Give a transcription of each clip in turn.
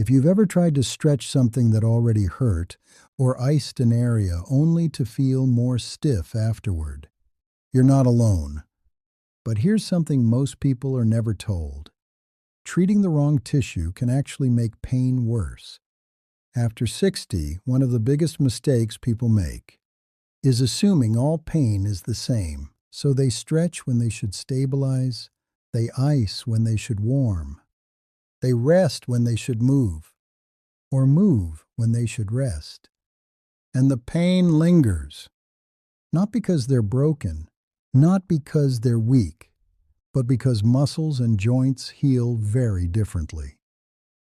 If you've ever tried to stretch something that already hurt or iced an area only to feel more stiff afterward, you're not alone. But here's something most people are never told. Treating the wrong tissue can actually make pain worse. After 60, one of the biggest mistakes people make is assuming all pain is the same. So they stretch when they should stabilize, they ice when they should warm, they rest when they should move, or move when they should rest. And the pain lingers, not because they're broken, not because they're weak, but because muscles and joints heal very differently,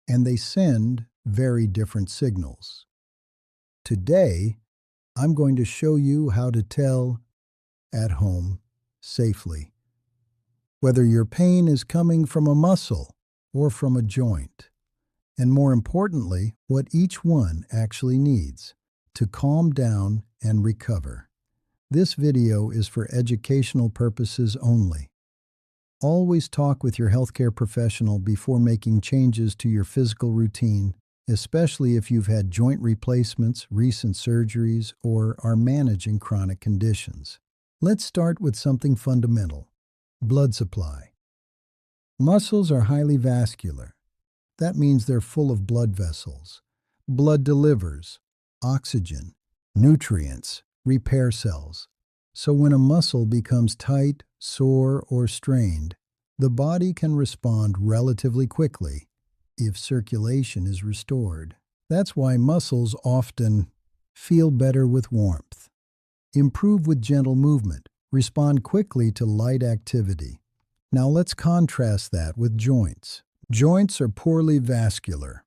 and they send very different signals. Today, I'm going to show you how to tell at home safely whether your pain is coming from a muscle or from a joint, and more importantly, what each one actually needs to calm down and recover. This video is for educational purposes only. Always talk with your healthcare professional before making changes to your physical routine, especially if you've had joint replacements, recent surgeries, or are managing chronic conditions. Let's start with something fundamental: blood supply. Muscles are highly vascular. That means they're full of blood vessels. Blood delivers oxygen, nutrients, repair cells. So when a muscle becomes tight, sore, or strained, the body can respond relatively quickly if circulation is restored. That's why muscles often feel better with warmth, improve with gentle movement, respond quickly to light activity. Now let's contrast that with joints. Joints are poorly vascular.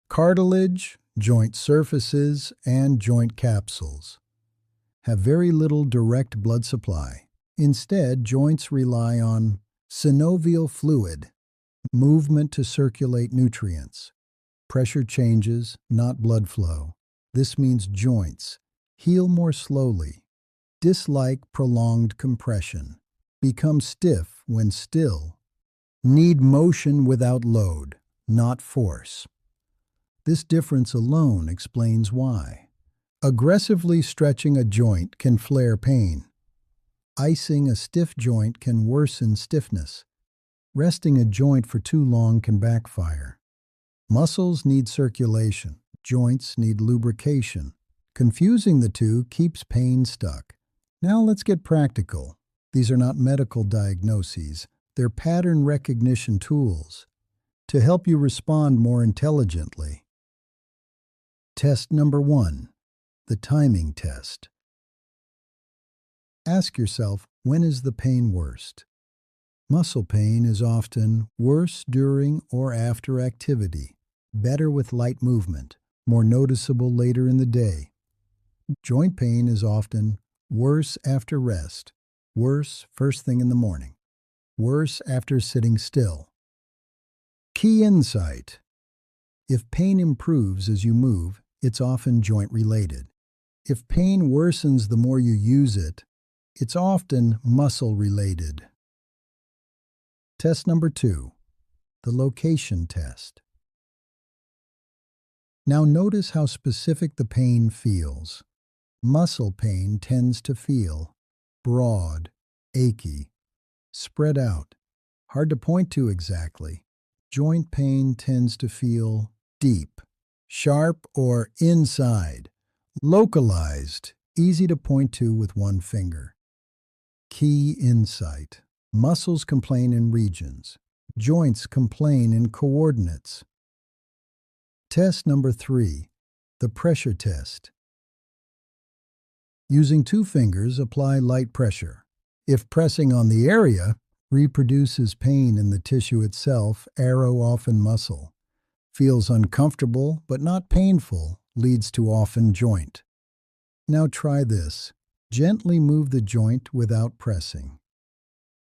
Cartilage, joint surfaces, and joint capsules have very little direct blood supply. Instead, joints rely on synovial fluid, movement to circulate nutrients, pressure changes, not blood flow. This means joints heal more slowly, dislike prolonged compression, become stiff when still, need motion without load, not force. This difference alone explains why. Aggressively stretching a joint can flare pain. Icing a stiff joint can worsen stiffness. Resting a joint for too long can backfire. Muscles need circulation. Joints need lubrication. Confusing the two keeps pain stuck. Now let's get practical. These are not medical diagnoses. They're pattern recognition tools to help you respond more intelligently. Test number 1, the timing test. Ask yourself, when is the pain worst? Muscle pain is often worse during or after activity, better with light movement, more noticeable later in the day. Joint pain is often worse after rest, worse first thing in the morning, worse after sitting still. Key insight: if pain improves as you move, it's often joint-related. If pain worsens the more you use it, it's often muscle-related. Test number 2, the location test. Now notice how specific the pain feels. Muscle pain tends to feel broad, achy, spread out, hard to point to exactly. Joint pain tends to feel deep, sharp, or inside, localized, easy to point to with one finger. Key insight: muscles complain in regions, joints complain in coordinates. Test number 3, the pressure test. Using 2 fingers, apply light pressure. If pressing on the area reproduces pain in the tissue itself, arrow often muscle. Feels uncomfortable but not painful, leads to often joint. Now try this. Gently move the joint without pressing.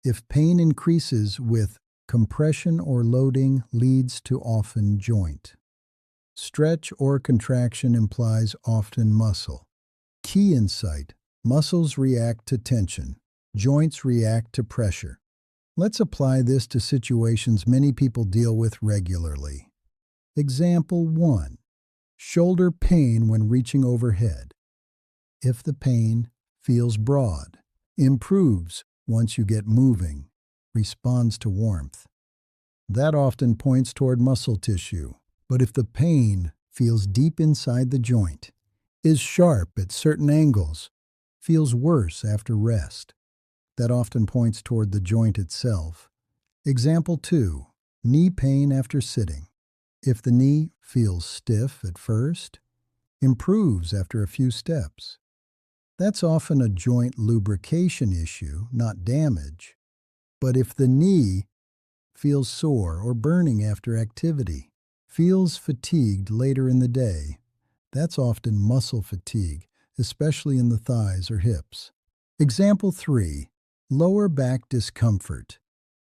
If pain increases with compression or loading, leads to often joint. Stretch or contraction implies often muscle. Key insight: muscles react to tension, joints react to pressure. Let's apply this to situations many people deal with regularly. Example 1. Shoulder pain when reaching overhead. If the pain feels broad, improves once you get moving, responds to warmth. That often points toward muscle tissue. But if the pain feels deep inside the joint, is sharp at certain angles, feels worse after rest, that often points toward the joint itself. Example 2. Knee pain after sitting. If the knee feels stiff at first, improves after a few steps. That's often a joint lubrication issue, not damage. But if the knee feels sore or burning after activity, feels fatigued later in the day, that's often muscle fatigue, especially in the thighs or hips. Example 3. Lower back discomfort.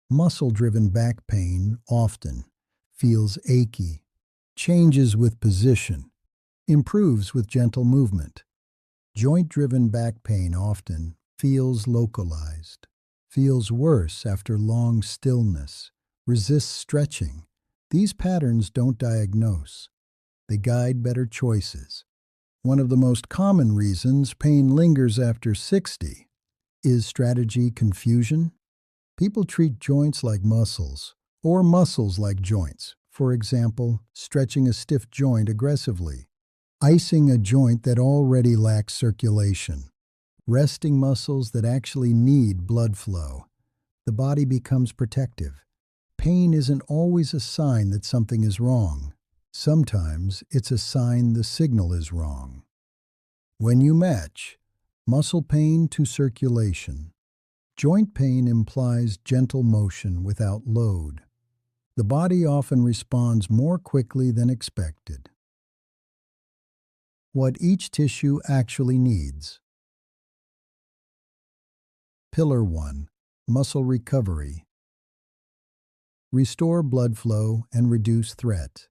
Muscle-driven back pain often feels achy, changes with position, improves with gentle movement. Joint-driven back pain often feels localized, feels worse after long stillness, resists stretching. These patterns don't diagnose. They guide better choices. One of the most common reasons pain lingers after 60 is strategy confusion. People treat joints like muscles, or muscles like joints. For example, stretching a stiff joint aggressively, icing a joint that already lacks circulation, resting muscles that actually need blood flow. The body becomes protective. Pain isn't always a sign that something is wrong. Sometimes it's a sign the signal is wrong. When you match muscle pain to circulation, joint pain implies gentle motion without load. The body often responds more quickly than expected. What each tissue actually needs. Pillar 1. Muscle recovery. Restore blood flow and reduce threat.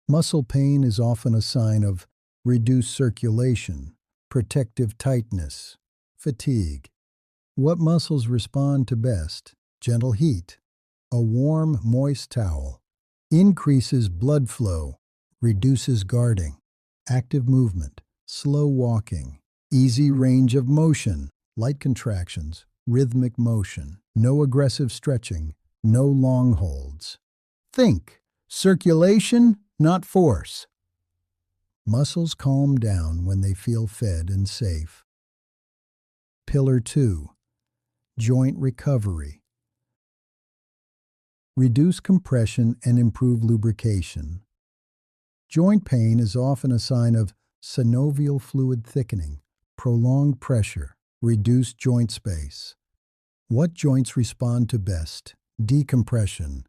Muscle pain is often a sign of reduced circulation, protective tightness, fatigue. What muscles respond to best? Gentle heat. A warm, moist towel increases blood flow, reduces guarding. Active movement, slow walking, easy range of motion, light contractions, rhythmic motion, no aggressive stretching, no long holds. Think, circulation, not force. Muscles calm down when they feel fed and safe. Pillar 2. Joint recovery. Reduce compression and improve lubrication. Joint pain is often a sign of synovial fluid thickening, prolonged pressure, reduced joint space. What joints respond to best? Decompression,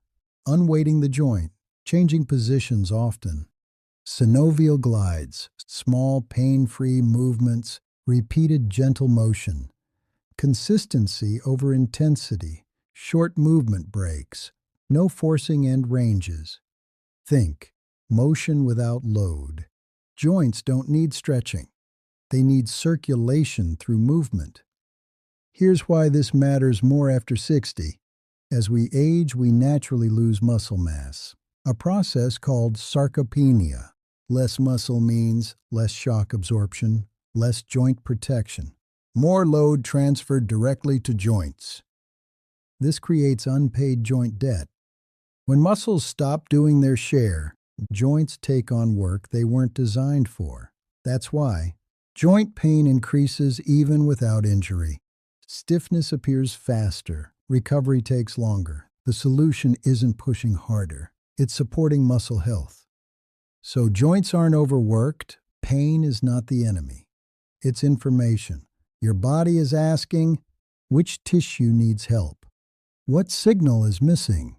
unweighting the joint, changing positions often. Synovial glides, small pain-free movements, repeated gentle motion. Consistency over intensity, short movement breaks, no forcing end ranges. Think, motion without load. Joints don't need stretching. They need circulation through movement. Here's why this matters more after 60. As we age, we naturally lose muscle mass, a process called sarcopenia. Less muscle means less shock absorption, less joint protection, more load transferred directly to joints. This creates unpaid joint debt. When muscles stop doing their share, joints take on work they weren't designed for. That's why joint pain increases even without injury. Stiffness appears faster. Recovery takes longer. The solution isn't pushing harder. It's supporting muscle health. So joints aren't overworked. Pain is not the enemy. It's information. Your body is asking, which tissue needs help? What signal is missing?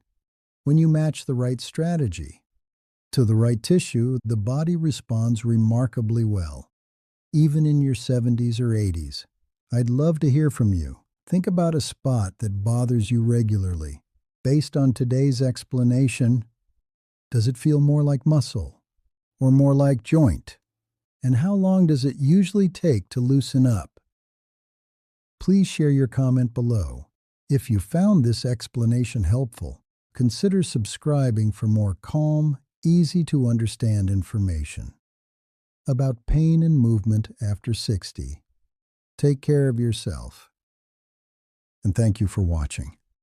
When you match the right strategy to the right tissue, the body responds remarkably well, even in your 70s or 80s. I'd love to hear from you. Think about a spot that bothers you regularly. Based on today's explanation, does it feel more like muscle or more like joint? And how long does it usually take to loosen up? Please share your comment below. If you found this explanation helpful, consider subscribing for more calm, easy to understand information about pain and movement after 60. Take care of yourself, and thank you for watching.